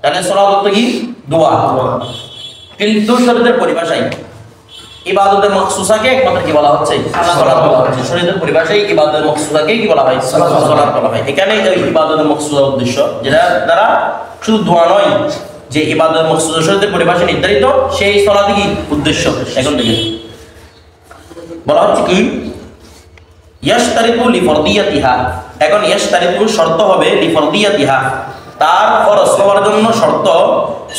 তাহলে সালাত অর্থ কি? দোয়া। কিন্তু শরীয়তের পরিভাষায় ইবাদতের মাকসুসাকে একমাত্র কি বলা হচ্ছে? সালাত বলা হচ্ছে। শরীয়তের পরিভাষায় ইবাদতের মাকসুসাকে কি বলা হয়? সালাত বলা হয়। এখানে এই ইবাদতের মাকসুসা উদ্দেশ্য যেটা দ্বারা শুধু দোয়া নয়, যে ইবাদতের মাকসুসা শরীয়তের পরিভাষায় নির্ধারিত সেই সালাতই কি উদ্দেশ্য। এখন থেকে বলা হচ্ছে কি ইয়াশতারিতু লিফরদিয়াতিহা। এখন ইয়াশতারিতু শর্ত হবে লিফরদিয়াতিহা, তার ফরজ হওয়ার জন্য শর্ত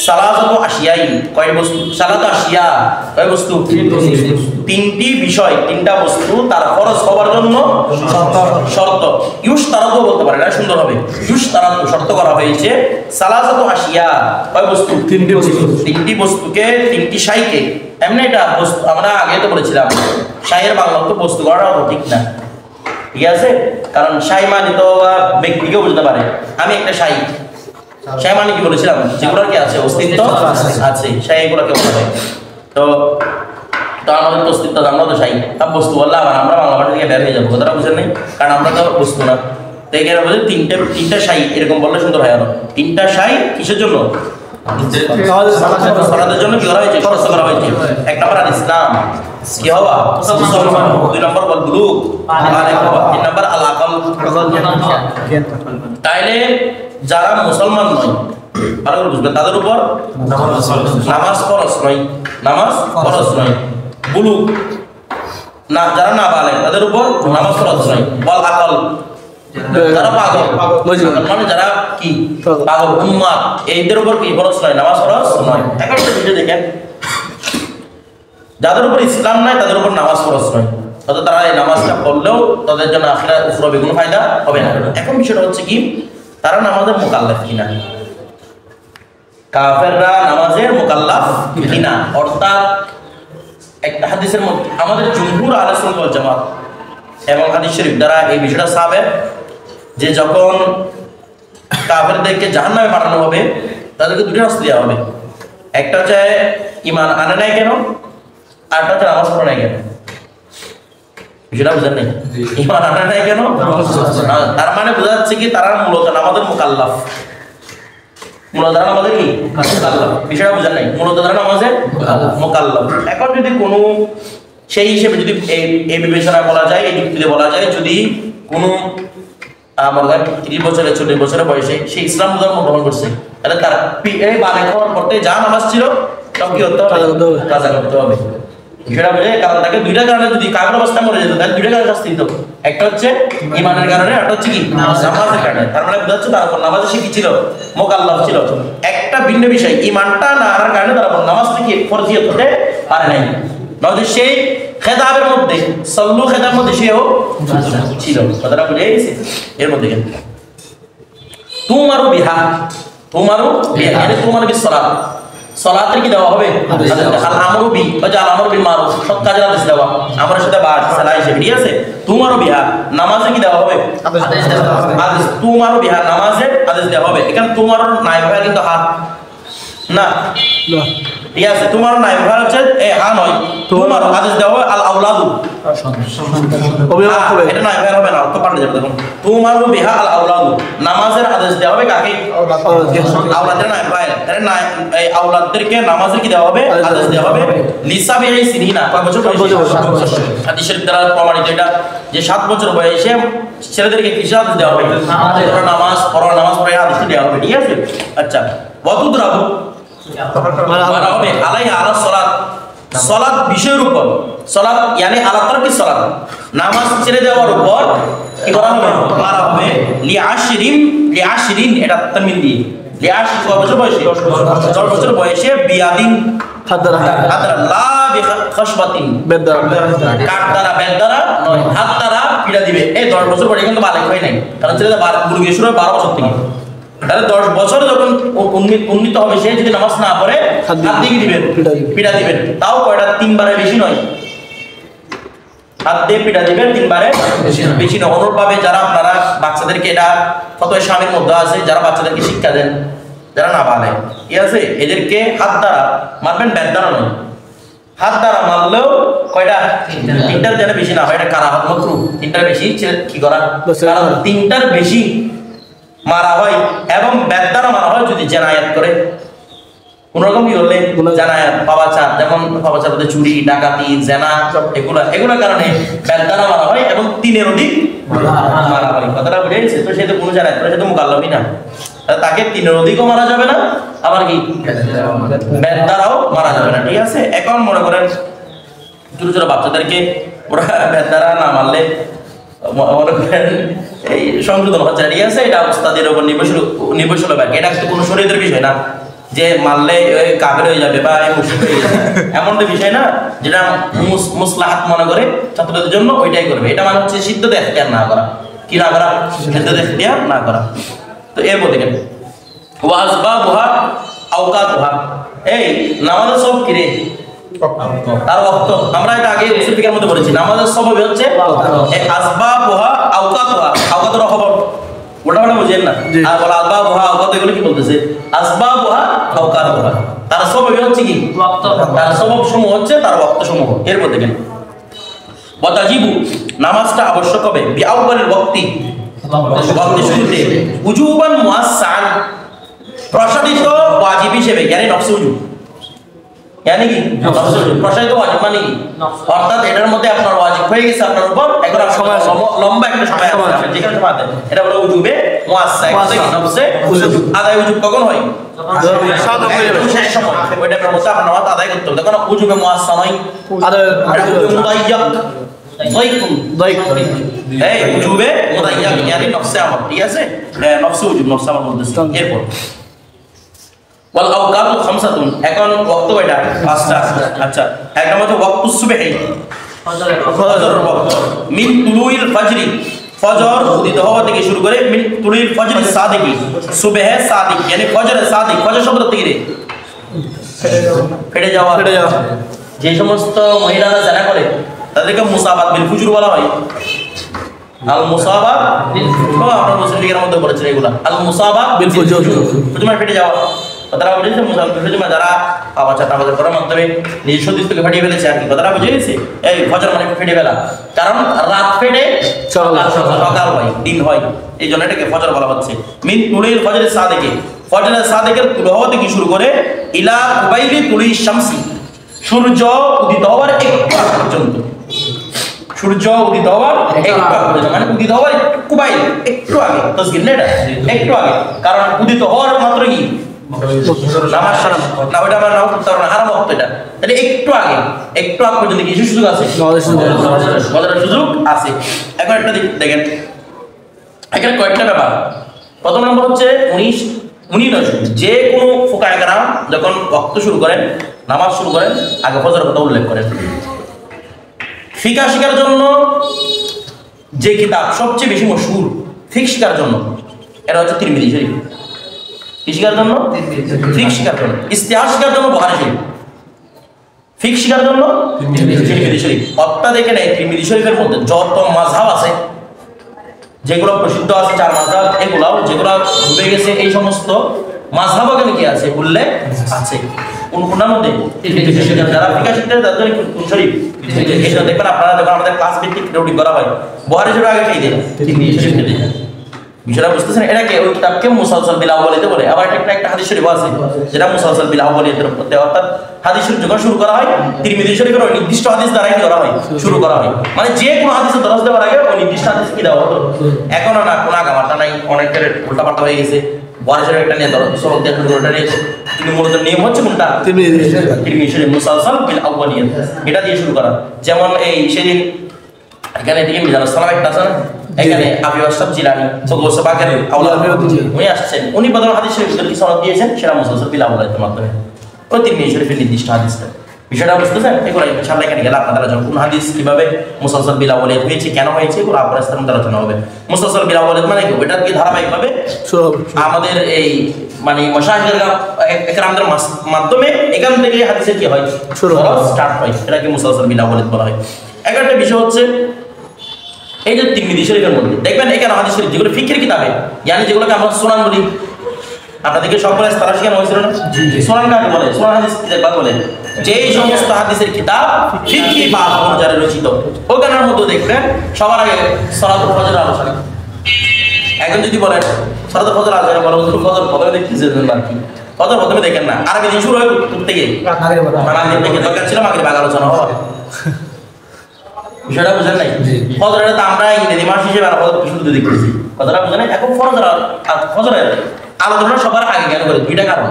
সালাসাতু আশিয়াই, কয় বস্তু? সালাতু আশিয়া, কয় বস্তু? তিনটি বিষয়, তিনটা বস্তু তার ফরজ হওয়ার জন্য শর্ত। ইউশতারাতু বলতে পারে না, সুন্দর হবে ইউশতারাতু, শর্ত করা হয়েছে সালাসাতু আশিয়া, কয় বস্তু? তিনটি বস্তু। তিনটি বস্তুকে, তিনটি শাইকে, এমনি এটা বস্তু আমরা আগে তো বলেছিলাম শাইয়ের বাংলা তো বস্তু করাটা ঠিক না, ঠিক আছে? কারণ শাই মানে তো ব্যক্তিকেও বুঝতে পারে। আমি একটা শাই, শাই মানে কি বলেছিলাম? যেগুলোর কি আছে? অস্তিত্ব আছে, শাই এগুলোকে বলা হয়। তো তো আমাদের তো অস্তিত্ব, আমরা তো শাই বস্তু বললাম আমরা বাংলা ভাষা থেকে বের হয়ে যাবো, কথাটা বুঝেন নাই? কারণ আমরা তো বস্তু না। তো এখানে বলছে তিনটা শাই, এরকম বললে সুন্দর হয়। আরো তিনটা শাই কিসের জন্য? সালাতের জন্য কি করা হয়েছে? খরচ করা হয়েছে। এক নম্বর আল ইসলাম, কি হওয়া? মুসলমান। দুই নম্বর ওয়াল বুলুগ, বালিগ হওয়া। তিন নম্বর আল আকল। তাইলে যারা মুসলমান নয়, ভালো করে বুঝবেন, তাদের উপর নামাজ ফরজ নয়, নামাজ ফরজ নয়। বুলুগ না, যারা না বালেগ তাদের উপর নামাজ ফরজ নয়। ওয়াল আকল, যারা পাগল, মানে যারা কি পাগল উম্মাদ, এইদের উপর কি ফরজ নয়, নামাজ ফরজ নয়। এখন একটা বিষয় দেখেন, যাদের উপর ইসলাম নাই তাদের উপর নামাজ ফরজ নয়, অর্থাৎ তারা এই নামাজটা পড়লেও তাদের জন্য আখিরাত উখরাবি কোনো ফায়দা হবে না। এখন বিষয়টা হচ্ছে কি, তারা নামাজের মুকাল্লাফ কিনা, কাফেররা নামাজের মুকাল্লাফ কিনা। অর্থাৎ একটা হাদিসের মধ্যে আমাদের জুমহুর আহলে সুন্নাত ওয়াল জামাত এবং হাদিস শরীফ দ্বারা এই বিষয়টা সাবেত যে যখন কাফেরদেরকে জাহান্নামে পাঠানো হবে তাদেরকে দুটো শাস্তি দেওয়া হবে। একটা হচ্ছে ঈমান আনে নাই কেন, আর একটা হচ্ছে নামাজ পড়ে নাই কেন। বিষয়টা বুঝেন নাই? ঈমান আনে নাই কেন, তার মানে বোঝা যাচ্ছে কি তারা মূলত নামাজের মুকাল্লাফ, মূলত তারা নামাজের কি মুকাল্লাফ। বিষয়টা বুঝেন নাই? মূলত তারা নামাজের মুকাল্লাফ। এখন যদি কোনো সেই হিসেবে যদি এই বিবেচনা বলা যায়, এই যুক্তিতে বলা যায়, যদি কোনো 30 বছরের 40 বছরের বয়সে সে ইসলাম ধর্ম গ্রহণ করছে, তাহলে তার বালেগ হওয়ার পর যা নামাজ ছিল সব কি হতে হবে? কাজা করতে হবে। বিষয়টা বুঝে? কারণ তাকে দুইটা কারণে যদি কাফের অবস্থা মরে যেত তাহলে দুইটা কারণে শাস্তি দিত। একটা হচ্ছে ঈমানের কারণে, একটা হচ্ছে কি নামাজের কারণে। তার মানে বোঝা যাচ্ছে তার নামাজে সে কি ছিল? মুকাল্লাফ ছিল। একটা ভিন্ন বিষয়, ঈমানটা না আনার কারণে তার নামাজ থেকে ফরজিয়ত হতে পারে নাই। নয়তো সেই খেতাবের মধ্যে, সল্লু খেতাবের মধ্যে সেও ছিল। কথাটা বুঝে গেছে? এর মধ্যে কেন তুমারু বিহা, তুমারু বিহা মানে তুমারু বিসসালাত, সালাতের কি দেওয়া হবে? আল আমরু বি বা আল আমরু বিল মারুফ, সৎ কাজের আদেশ দেওয়া। আমরের সাথে বা সালাহ হিসেবে, ঠিক আছে? তুমারু বিহা, নামাজে কি দেওয়া হবে? আদেশ। তুমারু বিহা, নামাজের আদেশ দেওয়া হবে। এখানে তুমারু নাই ভাই কিন্তু হা না, ঠিক আছে? তোমার নাই ভাই হচ্ছে হা নয়, তোমার আদেশ দেওয়া হবে আল আউলাদু, এটা নাই ভাই হবে না, তো পাল্টে যাবে। দেখুন তুমারু বিহা আল আউলাদু, নামাজের আদেশ দেওয়া হবে কাকে? আওলাদের নাই ভাই, এই আওলাদদেরকে নামাজের কি দেওয়া হবে? আদেশ দেওয়া হবে। লিসাবি সিনিনা, কয় বছর বয়সে? হাদিস শরীফ দ্বারা প্রমাণিত এটা যে 7 বছর বয়সে ছেলেদেরকে কিসের আদেশ দেওয়া হবে? নামাজ পড়া, নামাজ পড়ে আদেশ দেওয়া হবে, ঠিক আছে? আচ্ছা, ওয়াতুদরাবু মারা হবে আলাইহা আলা সালাত, সালাত বিষয়ের উপর, সালাত মানে আলা তারকি সালাত, নামাজ ছেড়ে দেওয়ার উপর কি করা হবে? মারা হবে। লিআশরিন এটা তামিল দিয়ে, লিআশরিন কয় বছর বয়সে? 10 বছর বয়সে বিয়াদিন হাদরা লা বিখাশবাতিন, বেদরা কাট দ্বারা, বেদ দ্বারা নয়, হাত দ্বারা পিড়া দিবে। এই 10 বছর বয়সে কিন্তু বালেগ হয় নাই, কারণ ছেলেটা বুলুগে শুরু হয় 12 বছর থেকে। তাহলে 10 বছর যখন উন্নীত হবে সে যদি নামাজ না পড়ে হাত দিয়ে দিবেন, পিড়া দিবেন। তাও কয়টা? 3 বারের বেশি নয়, হাত দিয়ে পিড়া দিবেন 3 বারের বেশি নয়। অনুরূপভাবে যারা আপনারা বাচ্চাদেরকে, এটা ফতোয়া শামির মধ্যে আছে, যারা বাচ্চাদেরকে শিক্ষা দেন, যারা না বালে, ঠিক আছে, এদেরকে হাত দ্বারা মারবেন, বেদ দ্বারা নয়। হাত দ্বারা মারলেও কয়টা? 3টার যেন বেশি না হয়, এটা কারাহাত মাকরুহ। 3টার বেশি কি করা? কারণ 3টার বেশি মারা হয় এবং বেদ্দারা মারা হয় যদি জেনায়েত করে, কোন রকম কি হলে জেনায়েত, পাপাচার, যেমন পাপাচার বলতে চুরি, ডাকাতি, জেনা, এগুলোর কারণে বেদ্দারা মারা হয় এবং 3 অধিক মারা হয়। কথাটা বুঝে গেছে? তো সে তো কোনো জেনায়েত করে, সে তো মুকাল্লাফই না, তাকে 3 অধিকও মারা যাবে না, আবার কি বেদ্দারাও মারা যাবে না। ঠিক আছে? এখন মনে করেন ছোট ছোট বাচ্চাদেরকে ওরা বেদ্দারা না মারলে মনে করেন এই সংশোধন হচ্ছে, ঠিক আছে? এটা উস্তাদের উপর নির্ভরশীল হবে। এটা তো কোনো শরীয়তের বিষয় না যে মারলে কাফের হয়ে যাবে বা মুশরিক হয়ে যাবে, এমন তো বিষয় না। যেটা মুসলাহাত মনে করে ছাত্রদের জন্য ওইটাই করবে। এটা মানে হচ্ছে সিদ্ধতে এখতিয়ার না করা, কি না করা, সিদ্ধতে এখতিয়ার না করা। তো এর মধ্যে কেন ওয়াজবাবুহা আওকাতুহা, এই নামাজের সব কি রে তার ওয়াক্ত। আমরা এটা আগে উসুল ফিকহের মধ্যে বলেছি, নামাজের সবব হচ্ছে এই আসবাবুহা আওকাতুহা। আওকাতুর খবর ওটা মানে বুঝেন না, আর বলা আসবাবুহা আওকাত, এগুলো কি বলতেছে? আসবাবুহা আওকাতুহা, তার সবব হচ্ছে কি ওয়াক্ত, তার সবব সমূহ হচ্ছে তার ওয়াক্ত সমূহ। এর মধ্যে কেন ওয়াতাজিবু, নামাজটা আবশ্যক হবে বিআউয়ালিল ওয়াক্তি, ওয়াক্তের শুরুতে, উজুবান মুআসসান, প্রসারিত ওয়াজিব হিসেবে, yani নফস উজুব, yani কি নফস উজুব, প্রসারিত ওয়াজিব মানে কি, অর্থাৎ এটার মধ্যে আপনার ওয়াজিব হয়ে গেছে আপনার উপর, এখন সময় লম্বা একটা সময় আছে যেখানে সময় আছে, এটা হলো উজুবে মুআসসান, নফসে উজুব। আদায় উজুব কখন হয়? শেষ সময়, ওইটা আপনার মধ্যে আপনার নামাজ আদায় করতে হবে, তখন উজুবে মুআসসান হয়। আদায় মুদাইয়াক উজুবে মুদাইয়াক, yani নফসে আমল। ঠিক আছে? নফসে উজুব, নফসে আমল বলতেছি। এরপর ওয়াল আওকাতু খামসাতুন, এখন ওয়াক্ত কয়টা? 5টা। আচ্ছা, এক নম্বর হচ্ছে ওয়াক্তুস সুবহি, ফজরের ওয়াক্ত, মিন তুলুইল ফাজরি, ফজর উদিত হওয়া থেকে শুরু করে, মিন তুলুইল ফাজরি সাদিকি, সুবহে সাদিক, yani ফজরের সাদিক। ফজর শব্দ থেকে রে ফেটে যাওয়া, যে সমস্ত মহিলারা জানা করে তাদেরকে মুসাবাত বিল ফুজুর বলা হয়। আল মুসাবাত বিল ফুজুর, আমরা মুসলিম লীগের মধ্যে বলেছি এগুলা, আল মুসাবাত বিল ফুজুর, ফুজুর ফেটে যাওয়া। কথাটা বুঝেছে? মুসাবাত বিল ফুজুর যারা পাপাচার করার মাধ্যমে নিজের সতীত্বকে ফাটিয়ে ফেলেছে আর কি। কথাটা বুঝে গেছে? এই ফজর মানে ফেটে ফেলা, কারণ রাত ফেটে সকাল হয়, দিন হয়, এই জন্য এটাকে ফজর বলা হচ্ছে। মিন তুলিল ফজরের সাদেকে, ফজরের সাদেকের তুলো হওয়া থেকে শুরু করে ইলা কুবাইলি তুলি শামসি, সূর্য উদিত হওয়ার একটু পর্যন্ত, সূর্য উদিত হওয়ার একটু পর্যন্ত, মানে উদিত হওয়ার কুবাইল একটু আগে, তাসগীর না, এটা একটু আগে, কারণ উদিত হওয়ার মাত্র কি নামাজ সালাম না, ওটা আমরা নাও করতে পারবো না, হারাম ওয়াক্ত এটা। তাহলে একটু আগে, একটু আগ পর্যন্ত কিছু সুযোগ আছে, মজার সুযোগ আছে। এখন একটা দেখেন, এখানে কয়েকটা ব্যাপার। প্রথম নম্বর হচ্ছে উনি যে কোনো ফুকায়ে কেরাম যখন ওয়াক্ত শুরু করেন, নামাজ শুরু করেন, আগে ফজরের কথা উল্লেখ করেন। ফিকহ শিখার জন্য যে কিতাব সবচেয়ে বেশি মশহুর ফিকহ শিখার জন্য, এটা হচ্ছে তিরমিজি শরীফ। কি শিখার জন্য? ফিকহ শিখার জন্য। ইস্তিহাদ শিখার জন্য বুখারী শরীফ, ফিকহ শিখার জন্য তিরমিজি শরীফ। অর্থাৎ এখানে তিরমিজি শরীফের মধ্যে যত মাযহাব আছে, যেগুলো প্রসিদ্ধ আছে 4 মাযহাব, এগুলাও যেগুলো ডুবে গেছে, এই সমস্ত মাযহাব এখানে কি আছে? উল্লেখ আছে। কোনটার মধ্যে? যারা ফিকহ শিখতে তাদের জন্য কোন শরীফ? এটা দেখবেন আপনারা যখন আমাদের ক্লাস ভিত্তিক রিডিং করা হয়, বুখারী শরীফ আগে খেয়ে দেন, তিরমিজি শরীফ খেয়ে দেন। বিষয়টা বুঝতেছেন? এটাকে ওই কিতাবকে মুসালসাল বিল আউয়ালিয়াতে বলে। আবার একটা হাদিস শরীফ আছে যেটা মুসালসাল বিল আউয়ালিয়াতের মধ্যে, অর্থাৎ হাদিস শরীফ যখন শুরু করা হয় তিরমিজি শরীফের ওই নির্দিষ্ট হাদিস দ্বারাই কি করা হয়? শুরু করা হয়। মানে যে কোনো হাদিসের দরজ দেওয়ার আগে ওই নির্দিষ্ট হাদিস কি দেওয়া হতো। এখন না, কোনো আগামাটা নাই, অনেকের উল্টাপাল্টা হয়ে গেছে। বুখারী শরীফ একটা নিয়ে দরজ সরল দিয়ে শুরু করে নিয়েছে, কিন্তু মূলত নিয়ম হচ্ছে কোনটা? তিরমিজি শরীফ মুসালসাল বিল আউয়ালিয়াত, এটা দিয়ে শুরু করা। যেমন এই সেদিন এখানে দিকে মিজানুস সালাম একটা আছে না, এখানে আবু আশরাফ জিলানী সগোস বাকের আওলাদ উনি আসছেন, উনি প্রথম হাদিস শরীফের কি সনদ দিয়েছেন, সেটা মুসালসাল বিল আউয়ালিয়াতের মাধ্যমে, ওই তিরমিজি শরীফের নির্দিষ্ট হাদিসটা। বিষয়টা বুঝতেছেন? এগুলো ইনশাআল্লাহ এখানে গেলে আপনাদের আলোচনা, কোন হাদিস কিভাবে মুসালসাল বিল আউয়ালিয়াত হয়েছে, কেন হয়েছে, এগুলো আপনার সাথে আলোচনা হবে। মুসালসাল বিল আউয়ালিয়াত মানে কি? এটা কি ধারাবাহিকভাবে আমাদের এই মানে মাশায়েখের একরামদের মাধ্যমে এখান থেকে হাদিসের কি হয়? শুরু স্টার্ট হয়, এটাকে মুসালসাল বিল আউয়ালিয়াত বলা হয়। একটা বিষয় হচ্ছে এই যে তিরমিজি শরীফের মধ্যে দেখবেন এখানে হাদিস শরীফ যেগুলো ফিকহের কিতাবে, yani যেগুলোকে আমরা সুনান বলি, আপনাদেরকে সবগুলো তারা শিখানো হয়েছিল না? সুনান কাকে বলে? সুনান হাদিস কিতাব বলে। যেই সমস্ত হাদিসের কিতাব ফিকহি বাব অনুযায়ী রচিত, ওখানের মধ্যে দেখবেন সবার আগে সালাতুল ফজর আলোচনা, এখন যদি বলেন সালাতুল ফজর আজান বলো হুজুর ফজর প্রথমে দেখতেছেন না কি ফজর প্রথমে দেখেন না আরবি দিন শুরু হয় করতে গিয়ে মাগরিব থেকে দরকার ছিল মাগরিব আগে আলোচনা হওয়া বিষয়টা বুঝেন নাই ফজরের তো আমরা ইংরেজি মাস হিসেবে আর ফজর শুরুতে দেখতেছি কথাটা বুঝেন নাই এখন ফজরের আলোচনা সবার আগে কেন করে দুইটা কারণ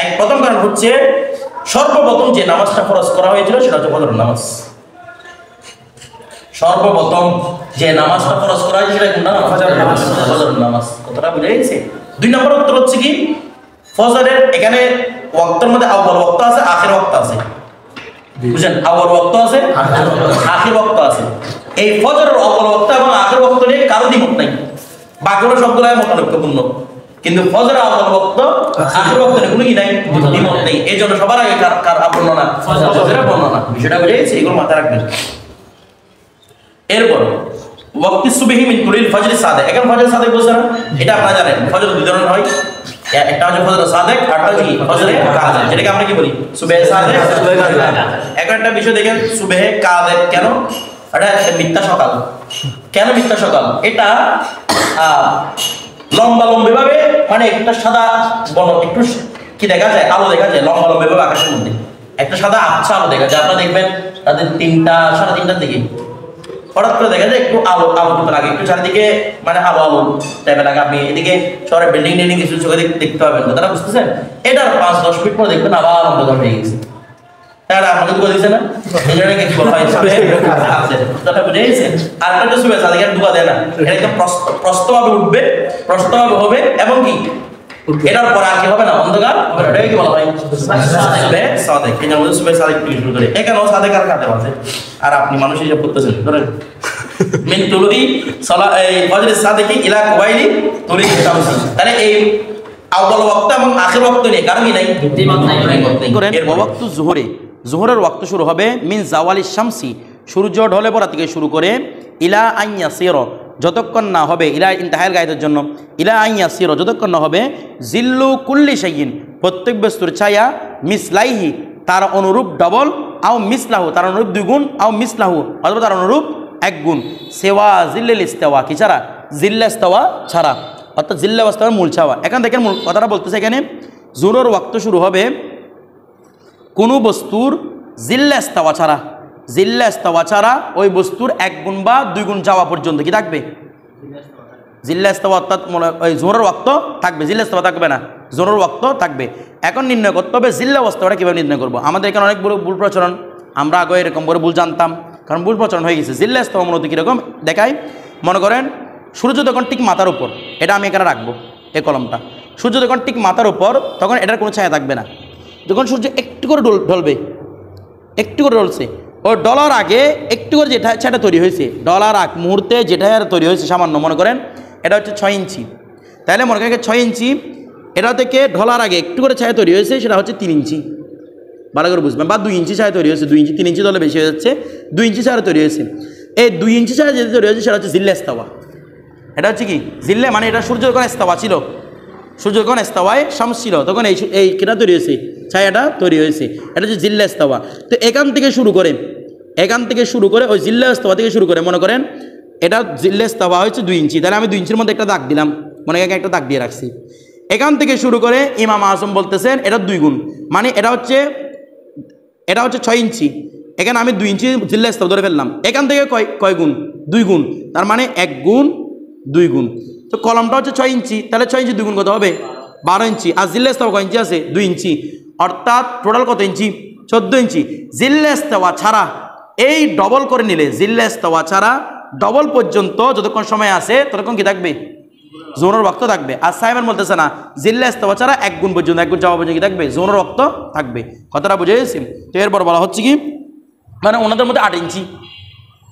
এক প্রথম কারণ হচ্ছে সর্বপ্রথম যে নামাজটা ফরজ করা হয়েছিল সেটা হচ্ছে ফজরের নামাজ সর্বপ্রথম যে নামাজটা ফরজ করা হয়েছে সেটা কোন নামাজ ফজরের নামাজ কথাটা বুঝে গেছে দুই নম্বর উত্তর হচ্ছে কি ফজরের এখানে ওয়াক্তের মধ্যে আউয়াল ওয়াক্ত আছে আখির ওয়াক্ত আছে বুঝেন আউয়াল ওয়াক্ত আছে আখির ওয়াক্ত আছে এই ফজরের আউয়াল ওয়াক্ত এবং আখির ওয়াক্ত নিয়ে কারো দ্বিমত নাই বাকিগুলো সবগুলো মতানৈক্যপূর্ণ কিন্তু ফজরের আউয়াল ওয়াক্ত আখির ওয়াক্ত নিয়ে কোনো কি নাই দ্বিমত নেই এইজন্য সবার আগে কার বর্ণনা ফজরের বর্ণনা বিষয়টা বুঝে গেছে এগুলো মাথায় রাখবেন এরপর ওয়াক্তি সুবহি মিন তুলিল ফজর সাদেক এখন ফজর সাদেক বলছে না এটা আপনারা জানেন ফজর দুই ধরনের হয় একটা হচ্ছে ফজর সাদেক আর একটা হচ্ছে ফজর কাযেব যেটাকে আমরা কি বলি সুবহে সাদেক সুবহে কাযেব এখন একটা বিষয় দেখেন সুবহে কাযেব কেন এটা মিথ্যা সকাল কেন মিথ্যা সকাল এটা লম্বা ভাবে মানে একটা সাদা বন একটু কি দেখা যায় আলো দেখা যায় লম্বা ভাবে আকাশের মধ্যে একটা সাদা আবছা আলো দেখা যায় আপনারা দেখবেন রাতে 3টা 3:30টার দিকে হঠাৎ করে দেখা যায় একটু আলো লাগে একটু চারিদিকে মানে আলো টাইপের লাগে আপনি এদিকে শহরের বিল্ডিং কিছু চোখে দেখতে পাবেন তারা বুঝতেছেন এটার 5-10 মিনিট পর দেখবেন আবার অন্ধকার হয়ে গেছে তাহলে আপনাকে দুঃখ দিচ্ছে না এই জন্য কি বলা হয় কথা বুঝে গেছে আর একটা সুবে সাদিকে দুঃখ দেয় না এটা একদম প্রস্তভাবে উঠবে প্রস্তভাবে হবে এবং কি এটার পর আর কি হবে না অন্ধকার এটাকে কি বলা হয় সুবে সাদিক এই জন্য সুবে সাদিক থেকে শুরু করে এখানেও সাদিক আর কাতে আছে আর আপনি মানুষ হিসাব করতেছেন ধরেন মিন তুলুই সালা এই ফজর সাদিকি ইলা কুবাইলি তুলি শামসি তাহলে এই আউয়াল ওয়াক্ত এবং আখির ওয়াক্ত নিয়ে কারণ কি নাই দ্বিমত নাই করেন এর ওয়াক্ত জোহরের ওয়াক্ত শুরু হবে মিন জাওয়ালি শামসি সূর্য ঢলে পড়া থেকে শুরু করে ইলা আইয়াসির যতক্ষণ না হবে ইলা ইনতাহাল গায়তের জন্য ইলা আইয়াসির যতক্ষণ না হবে জিল্লু কুল্লি শাইইন প্রত্যেক বস্তুর ছায়া মিসলাইহি তার অনুরূপ ডবল আও মিসলাহু তার অনুরূপ 2 গুণ আও মিসলাহু অথবা তার অনুরূপ 1 গুণ সেওয়া জিল্লিল ইস্তাওয়া কি ছাড়া জিল্লা ইস্তাওয়া ছাড়া অর্থাৎ জিল্লা ইস্তাওয়ার মূল ছাওয়া এখন দেখেন মূল কথাটা বলতেছে এখানে জোহরের ওয়াক্ত শুরু হবে কোনো বস্তুর জিল্লা ইস্তাওয়া ছাড়া ওই বস্তুর 1 গুণ বা 2 গুণ যাওয়া পর্যন্ত কি থাকবে জিল্লা ইস্তাওয়া অর্থাৎ ওই জোহরের ওয়াক্ত থাকবে জিল্লা ইস্তাওয়া থাকবে না জোহরের ওয়াক্ত থাকবে এখন নির্ণয় করতে হবে জিল্লা ইস্তাওয়াটা কীভাবে নির্ণয় করবো আমাদের এখানে অনেক ভুল প্রচলন আমরা আগে এরকম করে ভুল জানতাম কারণ ভুল প্রচলন হয়ে গেছে জিল্লা ইস্তাওয়া মূলত কীরকম দেখায় মনে করেন সূর্য যখন ঠিক মাথার উপর এটা আমি এখানে রাখবো এই কলমটা সূর্য যখন ঠিক মাথার উপর তখন এটার কোনো ছায়া থাকবে না যখন সূর্য একটু করে ঢলবে একটু করে ঢলছে ও ডলার আগে একটু করে যেটা ছায়াটা তৈরি হয়েছে ডলার আগ মুহূর্তে যেটা তৈরি হয়েছে সামান্য মনে করেন এটা হচ্ছে 6 ইঞ্চি তাহলে মনে করেন 6 ইঞ্চি এটা থেকে ঢলার আগে একটু করে ছায়া তৈরি হয়েছে সেটা হচ্ছে 3 ইঞ্চি ভালো করে বুঝবেন বা 2 ইঞ্চি ছায়া তৈরি হয়েছে 2 ইঞ্চি 3 ইঞ্চি দলে বেশি হয়ে যাচ্ছে 2 ইঞ্চি ছায়া তৈরি হয়েছে এই 2 ইঞ্চি ছায়া যেটা তৈরি হয়েছে সেটা হচ্ছে জিল্লা ইস্তাওয়া এটা হচ্ছে কি জিল্লা মানে এটা সূর্য যখন ইস্তাওয়া ছিল সূর্য যখন ইস্তাওয়ায় শামস ছিল তখন এই কেটা তৈরি হয়েছে ছায়াটা তৈরি হয়েছে এটা হচ্ছে জিল্লা ইস্তাওয়া তো এখান থেকে শুরু করে ওই জিল্লা ইস্তাওয়া থেকে শুরু করে মনে করেন এটা জিল্লা ইস্তাওয়া হচ্ছে 2 ইঞ্চি তাহলে আমি 2 ইঞ্চির মধ্যে একটা দাগ দিলাম মনে করেন একটা দাগ দিয়ে রাখছি এখান থেকে শুরু করে ইমাম আজম বলতেছেন এটা 2 গুণ মানে এটা হচ্ছে 6 ইঞ্চি এখানে আমি 2 ইঞ্চি জিল্লা ইস্তাওয়া ধরে ফেললাম এখান থেকে কয় গুণ 2 গুণ তার মানে 1 গুণ 2 গুণ তো কলমটা হচ্ছে 6 ইঞ্চি তাহলে 6 ইঞ্চি 2 গুণ কত হবে 12 ইঞ্চি আর জিল্লা ইস্তাওয়া কয় ইঞ্চি আছে 2 ইঞ্চি অর্থাৎ টোটাল কত ইঞ্চি 14 ইঞ্চি জিল্লা ইস্তাওয়া ছাড়া এই ডবল করে নিলে জিল্লা ইস্তাওয়া ছাড়া ডবল পর্যন্ত যতক্ষণ সময় আছে ততক্ষণ কি থাকবে জোহরের ওয়াক্ত থাকবে আর সাহেবের বলতেছে না জিল্লা ইস্তাওয়া ছাড়া 1 গুণ পর্যন্ত 1 গুণ যাওয়া পর্যন্ত কি থাকবে জোহরের ওয়াক্ত থাকবে কথাটা বুঝে গেছি তো এরপর বলা হচ্ছে কি মানে ওনাদের মধ্যে 8 ইঞ্চি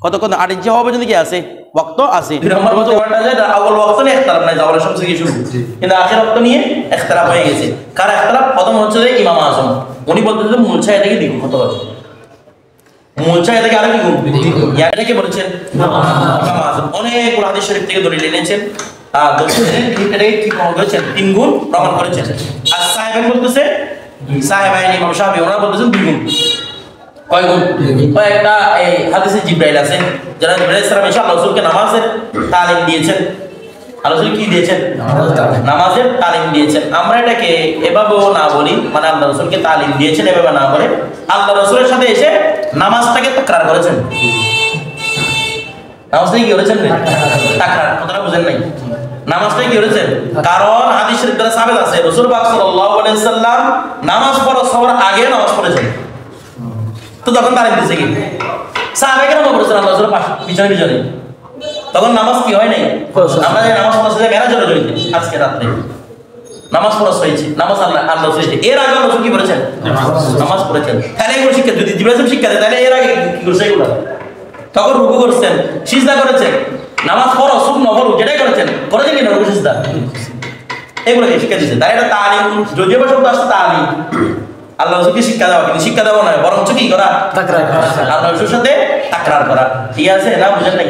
কত 8 ইঞ্চি হওয়া পর্যন্ত কি আছে ওয়াক্ত আছে দুই নম্বর বলতে ওয়াটা যায় আউয়াল ওয়াক্ত নিয়ে ইখতিলাফ নাই জাওয়াল শামস থেকে শুরু কিন্তু আখির ওয়াক্ত নিয়ে ইখতিলাফ হয়ে গেছে কার ইখতিলাফ প্রথম হচ্ছে যে ইমাম আজম উনি বলতেছেন মূল ছায়া থেকে দ্বিগুণ কত হবে মূল ছায়া থেকে আরো কি গুণ এটা কি বলেছেন ইমাম আজম অনেক হাদিস শরীফ থেকে দলিল এনেছেন এটাকে কি প্রমাণ করেছেন 3 গুণ প্রমাণ করেছেন আর সাহেব বলতেছে সাহেবাইন ইমাম শাফি ওনারা বলতেছেন 2 গুণ কয় গুণ একটা এই হাদিসে জিবরাইল আছে যারা জিবরাইল সালাম ইনশাআল্লাহ রাসূলকে নামাজের তালিম দিয়েছেন আল্লাহ কি দিয়েছেন? নামাজের তালিম দিয়েছেন। আমরা এটাকে এভাবেও না বলি, মানে আল্লাহ রসুলকে তালিম দিয়েছেন এভাবে না বলে আল্লাহ রসুলের সাথে এসে নামাজটাকে তাকরার করেছেন। নামাজটাকে কি করেছেন? তাকরার। কথাটা বুঝেন নাই? নামাজটাই কি করেছেন? কারণ হাদিস শরীফ দ্বারা সাবেত আছে রাসূল পাক সাল্লাল্লাহু আলাইহি সাল্লাম নামাজ ফরজ হওয়ার আগে নামাজ পড়েছেন। তো তখন তালিম দিয়েছে কি? সাহাবায়ে কেরাম পড়েছেন আল্লাহ রাসূলের পিছনে পিছনে। তখন নামাজ কি হয় নাই? আমরা যে নামাজ পড়তে মেরাজের জন্য আজকে রাতে নামাজ পড়া হয়েছে, নামাজ আল্লাহ হয়েছে। এর আগে রাসূল কি করেছেন? নামাজ পড়েছেন। তাহলে এগুলো শিক্ষা যদি জিবরাইল শিক্ষা দেয় তাহলে এর আগে কি করেছে এগুলো? তখন রুকু করেছেন, সিজদা করেছেন, নামাজ পড়ো সুন্নাহ পড়ো যেটাই করেছেন কি না রুকু সিজদা এগুলোকে শিক্ষা দিয়েছে। তাই এটা তালিম, যদিও বা শব্দ আসছে তালিম, আল্লাহ রাসূলকে শিক্ষা দেওয়া, কিন্তু শিক্ষা দেওয়া নয়, বরঞ্চ কি করা? তাকরার করা, আল্লাহ রাসূলের সাথে তাকরার করা। ঠিক আছে না? বুঝেন নাই?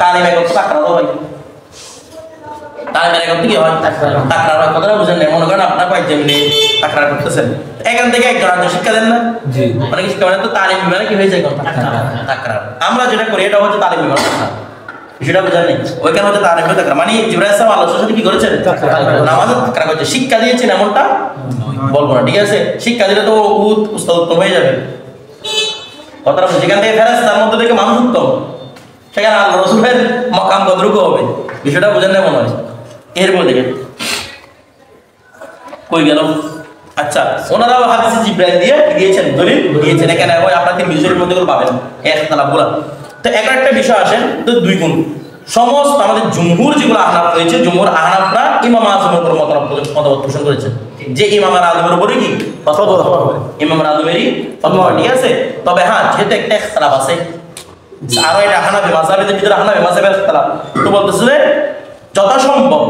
তালিম এক অর্থ তাকরার হয়, তালিমের এক অর্থ কি হয়? তাকরার হয়। কথাটা বুঝেন নাই? মনে করেন আপনার কয়েক যেমনি তাকরার করতেছেন, এখান থেকে একজন আরেকজন শিক্ষা দেন না, মানে শিক্ষা মানে তো তালিম বিমানে কি হয়ে যায়? তাকরার। আমরা যেটা করি এটা হচ্ছে তালিম বিমান, সেটা বুঝেন নাই? ওইখানে হচ্ছে তালিম তাকরার, মানে জিবরাইল সাহেব আল্লাহর সাথে কি করেছেন? নামাজে তাকরার করেছে। শিক্ষা দিয়েছেন এমনটা বলবো না, ঠিক আছে? শিক্ষা দিলে তো উস্তাদ উত্তম হয়ে যাবে। কথাটা যেখান থেকে ফেরেশতার মধ্যে থেকে মানুষ উত্তম, সেখানে আল্লাহ রাসূলের মাকাম কতটুকু হবে বিষয়টা বুঝেন না মনে হয়। এরপর দেখেন কই গেল? আচ্ছা, ওনারাও হাদিসে জিবরাইল দিয়ে দিয়েছেন, দলিল দিয়েছেন। এখানে ওই আপনারা তিন বিষয়ের মধ্যে করে পাবেন একতলাপ বলা। তো একটা বিষয় আসেন তো দুই গুণ সমস্ত আমাদের জমহুর যেগুলো আহনাফ রয়েছে, জমহুর আহনাফরা ইমাম আজমের উপর মতামত পোষণ করেছেন যে ইমাম আজমের উপরে কি ইমাম আজমেরই ফতোয়া, ঠিক আছে? তবে হ্যাঁ, যেহেতু একটা ইখতিলাফ আছে, আরো এটা হানাফি মাযহাবের ভিতরে হানাফি মাযহাবের ইখতিলাফ, তো বলতেছে যে যথাসম্ভব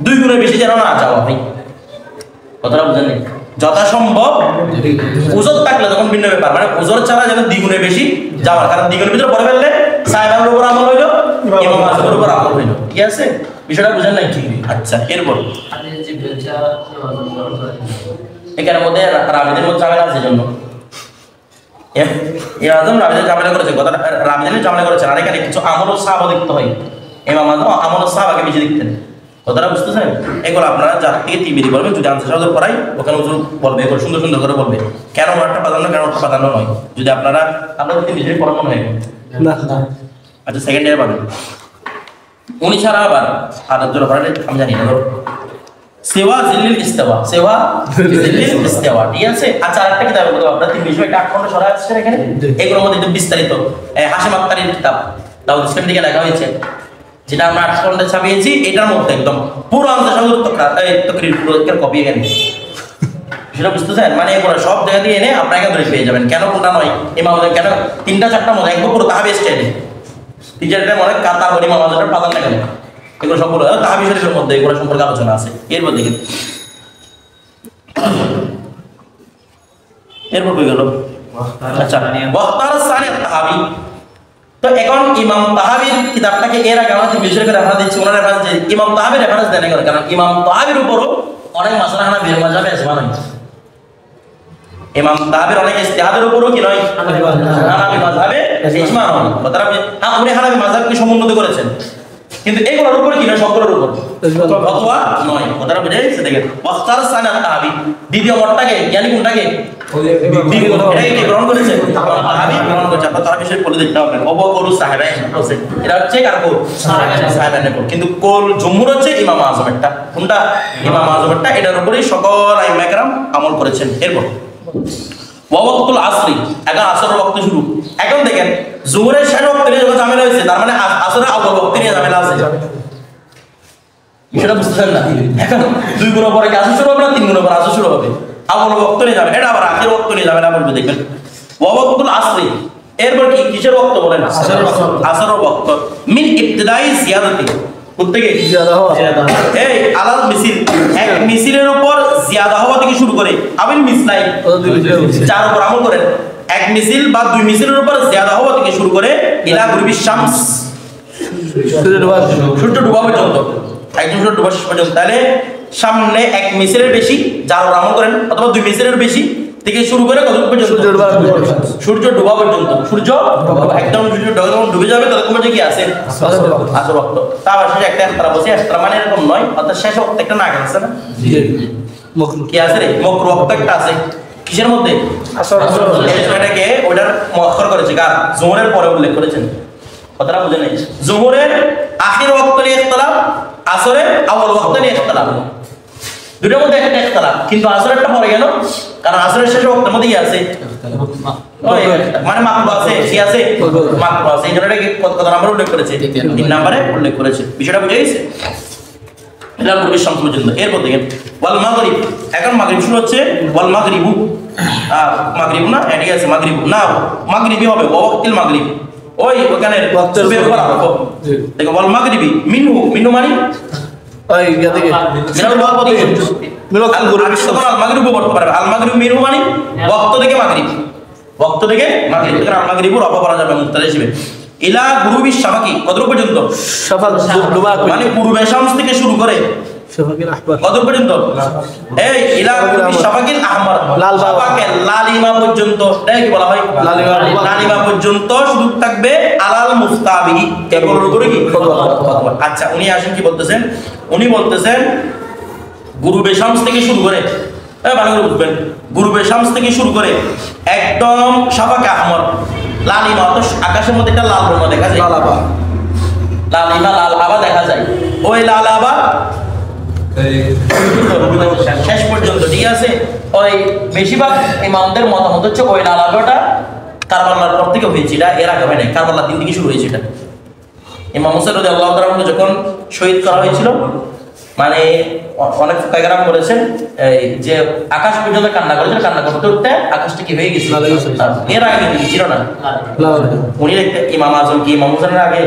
দুই গুণের বেশি যেন না যাওয়া হয়। কথাটা বুঝেন নাই? যথাসম্ভব উজর থাকলে তখন ভিন্ন ব্যাপার, মানে উজর ছাড়া যেন দ্বিগুণের বেশি যাওয়ার, কারণ দ্বিগুণের ভিতরে পড়ে ফেললে সাহেবের উপর আমল হইলো, ইমাম আজমের উপর আমল হইলো। ঠিক আছে? বিষয়টা বুঝেন নাই? আচ্ছা, এরপর এখানের মধ্যে রাবিদের মধ্যে ঝামেলা আছে জন্য আজম রাবিদের ঝামেলা করেছে, কথা রাবিদের ঝামেলা করেছেন। আর এখানে কিছু আমল ও সাহাবা দেখতে হয়, ইমাম আজম আমল ও সাহাবাকে বেশি দেখতেন। কথাটা বুঝতেছেন? এগুলো আপনারা যার থেকে তিমিরি বলবেন, যদি আনসার সাহায্য করাই ওখানে ওজন বলবে, এগুলো সুন্দর সুন্দর করে বলবে কেন একটা প্রাধান্য, কেন একটা প্রাধান্য নয়। যদি আপনাদের তিমিরি পড়ানো হয় না, আচ্ছা সেকেন্ড ইয়ার পাবেন। উনি ছাড়া আবার আর জোর করেন আমি জানি না, সেওয়া জিল্লিল ইস্তেওয়া, সেওয়া জিল্লিল ইস্তেওয়া, ঠিক আছে? আচ্ছা, আরেকটা কিতাব বলবো, আপনারা তিন বিষয় একটা 8 খন্ড সরা আছে এখানে, এগুলোর মধ্যে একটু বিস্তারিত হাশিম আক্তারির কিতাব দাউদ ইসলাম থেকে লেখা হয়েছে, যেটা আমরা 8 খন্ডে ছাপিয়েছি। এটার মধ্যে একদম পুরো আনসার তকরির পুরো কপি এখানে, সেটা বুঝতেছেন? মানে এগুলো সব জায়গা দিয়ে এনে আপনাকে ধরে পেয়ে যাবেন। কেন কোনটা নয় ইমামদের, কেন 3টা-4টা মধ্যে একদম পুরো তাহাবি স্টাইলে টিচারটা মনে কাতা বলি মামাজের পাতান না কেন, এগুলো সবগুলো তাহাবি শরীফের মধ্যে এগুলো সম্পর্কে আলোচনা আছে। এরপর দেখেন এরপর কই গেল? আচ্ছা, ওয়াহতার সানিয়াত তাহাবি। তো এখন ইমাম তাহাবির কিতাবটাকে এর আগে আমরা বিশেষ করে রেফারেন্স দিচ্ছি, ওনার রেফারেন্স যে ইমাম তাহাবির রেফারেন্স দেন করে, কারণ ইমাম তাহাবির উপরও অনেক মাসলা হানাফির মাযহাবে আছে, মানে ইমাম তাহাবির অনেক ইজতিহাদের উপরও কি নয় হানাফি মাযহাবে ইজমা নয়। কথাটা হ্যাঁ, উনি হানাফি মাযহাবকে সমুন্নত করেছেন, কিন্তু এগুলোর উপর কি নয়, সবগুলোর উপর ফতোয়া নয়। কথাটা বুঝে গেছে? দেখেন ওয়াখতার সানাত তাহাবি, দ্বিতীয় মতটাকে জ্ঞানী কোনটাকে এটাকে গ্রহণ করেছে, তাহাবি গ্রহণ করেছে। আপনারা তার বিষয়ে বলে দেখতে হবে অবকরু সাহেবায়ে আছে, এটা হচ্ছে কার কোল? সাহেবায়ে কোল। কিন্তু কোল জমহুর হচ্ছে ইমাম আজমেরটা। কোনটা? ইমাম আজমেরটা। এটার উপরেই সকল আইম্মা কেরাম আমল করেছেন। এরপর ওয়াক্তুল আসরি, এখন আসরের ওয়াক্ত শুরু। এখন দেখেন জোহরের শেষ ওয়াক্তে নিয়ে যখন ঝামেলা হয়েছে, তার মানে আসরের আউয়াল ওয়াক্তে নিয়ে ঝামেলা আছে, সেটা বুঝতেছেন না? এখন 2 গুণ পরে কি আসর শুরু হবে না 3 গুণ পরে আসর শুরু হবে? আউয়াল ওয়াক্ত নিয়ে যাবে, এটা আবার আখির ওয়াক্ত নিয়ে ঝামেলা করবে। দেখবেন ওয়াক্তুল আসরি, এরপর কি কিসের ওয়াক্ত বলেন? আসরের ওয়াক্ত। মিন ইবতিদাই জিয়াদাতি, প্রত্যেকে জিয়াদা হওয়া, এই আলাল মিছিল, এক মিছিলের উপর জিয়াদা হওয়া থেকে শুরু করে আবিল মিসলাই, যার উপর আমল করেন, এক মিছিল বা 2 মিছিলের উপর জিয়াদা হওয়া থেকে শুরু করে ইলা গুরবি শামস, সূর্য ডুবা পর্যন্ত, একদম সূর্য ডুবা শেষ পর্যন্ত। তাহলে সামনে এক মিছিলের বেশি যার উপর আমল করেন, অথবা 2 মিছিলের বেশি থেকে শুরু করে কত পর্যন্ত? সূর্য ডোবা পর্যন্ত। সূর্য একদম ডুবে যাবে ততক্ষণ পর্যন্ত কি আছে? আসর ওয়াক্ত। তারপর শেষে একটা ইখতিলাফ বসে, ইখতিলাফ মানে এরকম নয়, অর্থাৎ শেষ ওয়াক্ত একটা না আছে না? কি আছে রে? মাকরুহ ওয়াক্ত একটা আছে। কিসের মধ্যে? আসর। এটাকে ওটার মুআক্খার করেছে কার? যোহরের পরে উল্লেখ করেছেন। কথাটা বুঝে নেই? যোহরের আখির ওয়াক্ত নিয়ে ইখতিলাফ, আসরের আউয়াল ওয়াক্ত নিয়ে ইখতিলাফ। দুটোর মধ্যে একটা ইখতিলাফ, কিন্তু আসরেরটা পরে গেল কারণ আসরের শেষ ওয়াক্তের মধ্যে কি আছে? মানে মাকরুহ আছে, কি আছে? মাকরুহ আছে। এই জন্য এটাকে কত নাম্বার উল্লেখ করেছে? 3 নম্বরে উল্লেখ করেছে। বিষয়টা বুঝে গেছে? এটা পূর্বের শামস পর্যন্ত। এরপর দেখেন ওয়াল মাগরিব। এখন মাগরিব শুরু হচ্ছে ওয়াল মাগরিবু। মাগরিব না, এটাই আছে মাগরিব না, মাগরিবি হবে ওয়াক্তিল মাগরিব। ওই ওখানে সুবের উপর রাখো। দেখো ওয়াল মাগরিবি মিনহু, মিনহু মানে ওই ইয়া থেকে মিনাল ওয়াক্ত থেকে মিনাল আল মাগরিব পড়তে পারবে। আল মাগরিব মিনহু মানে ওয়াক্ত থেকে মাগরিব, ওয়াক্ত থেকে মাগরিব। এখানে আল মাগরিবু রফা করা যাবে মুক্তাদা হিসেবে। ইলা গুরুবি শাফাকি, কত পর্যন্ত? শাফাক ডুবা, মানে পূর্বে শামস থেকে শুরু করে শাফাকিল আহমার কত পর্যন্ত? এই ইলা গুরুবি শাফাকিল আহমার, লাল শাফাকের লালিমা পর্যন্ত। এটা কি বলা হয়? লালিমা পর্যন্ত শুধু থাকবে আলাল মুফতাবি, কেবল উপরে কি? আচ্ছা, উনি আসেন কি বলতেছেন? উনি বলতেছেন গুরুবে শামস থেকে শুরু করে, ভালো করে বুঝবেন, গুরুবে শামস থেকে শুরু করে একদম শাফাকে আহমর, লালিমা তো আকাশের মধ্যে একটা লাল বর্ণ দেখা যায়, লালিমা লাল আভা দেখা যায়। ওই লাল আভা শেষ পর্যন্ত, ঠিক আছে? ওই বেশিরভাগ ইমামদের মতামত হচ্ছে ওই লাল আভাটা কারবালার পর থেকে হয়েছে, এটা এর আগে হয় নাই, কারবালার দিন থেকে শুরু হয়েছে। এটা ইমাম হুসাইন রাদিয়াল্লাহু তাআলা আনহু যখন শহীদ করা হয়েছিল, মানে অনেক ফুকাহারা বলেছেন যে আকাশ পর্যন্ত কান্না করেছিল, কান্না করতে করতে আকাশটা কি হয়ে গেছিল, এর আগে কিন্তু ছিল না। উনি দেখতে ইমাম আজম কি ইমাম হুসাইনের আগে,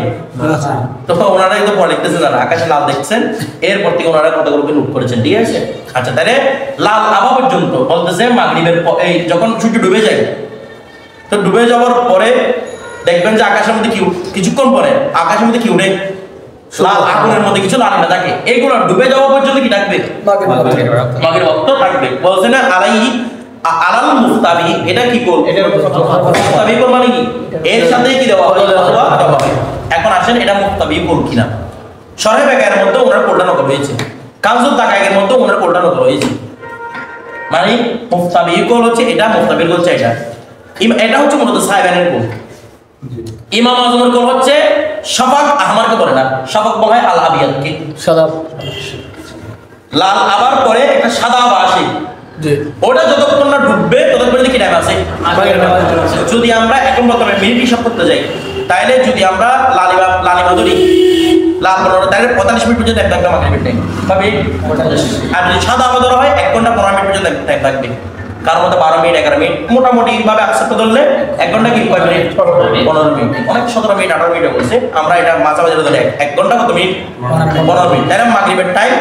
তো ওনারা কিন্তু পরে লিখতেছেন না আকাশে লাল দেখছেন, এরপর থেকে ওনারা কতগুলোকে নোট করেছেন, ঠিক আছে? আচ্ছা, তাহলে লাল আভা পর্যন্ত বলতেছে মাগরিবের এই যখন সূর্য ডুবে যায়, তো ডুবে যাওয়ার পরে দেখবেন যে আকাশের মধ্যে কি কিছুক্ষণ পরে আকাশের মধ্যে কি উঠে, লাল আগুনের মধ্যে কিছু লালিমা থাকে, এইগুলো ডুবে যাওয়া পর্যন্ত কি থাকবে? মাগরিব ওয়াক্ত থাকবে। বলছে না আলাই আলাল মুফতাবি, এটা কি করব? মুফতাবি কোন মানে কি? এর সাথে কি দেওয়া হবে? ফতোয়া দেওয়া হবে। এখন আসেন এটা মুফতাবি কোন কিনা? শরহে বেকায়ের মধ্যে ওনার কোলটা নকল হয়েছে, কানজুত দাকায়ের মধ্যে ওনার কোলটা নকল হয়েছে। মানে মুফতাবি কোল হচ্ছে এটা, মুফতাবি কোল হচ্ছে এটা। এটা হচ্ছে মূলত সাহেবানের কোল। ইমাম আজমের কোল হচ্ছে শাফাক আহমারকে বলে না, শাফাক বলা হয় আল আবিয়াদকে, সাদা লাল আবার পরে একটা সাদা আভা আসে, ওটা যতক্ষণ না ডুববে ততক্ষণ কি টাইম আছে? যদি আমরা এখন বর্তমানে মিনিট হিসাব করতে যাই, তাইলে যদি আমরা লালিমা ধরি, লাল পনেরো, তাহলে 45 মিনিট পর্যন্ত এক থাকবে মাগরিবের টাইম, আর যদি সাদা আভা ধরা হয় 1 ঘন্টা 15 মিনিট পর্যন্ত টাইম থাকবে। কার মধ্যে 12 মিনিট 11 মিনিট মোটামুটি ভাবে আকসেপ্ট ধরলে 1 ঘন্টা কি কয় মিনিট? 15 মিনিট, অনেক 17 মিনিট 18 মিনিট বলছে, আমরা এটা মাঝামাঝি ধরে 1 ঘন্টা কত মিনিট? 15 মিনিট। তাহলে মাগরিবের টাইম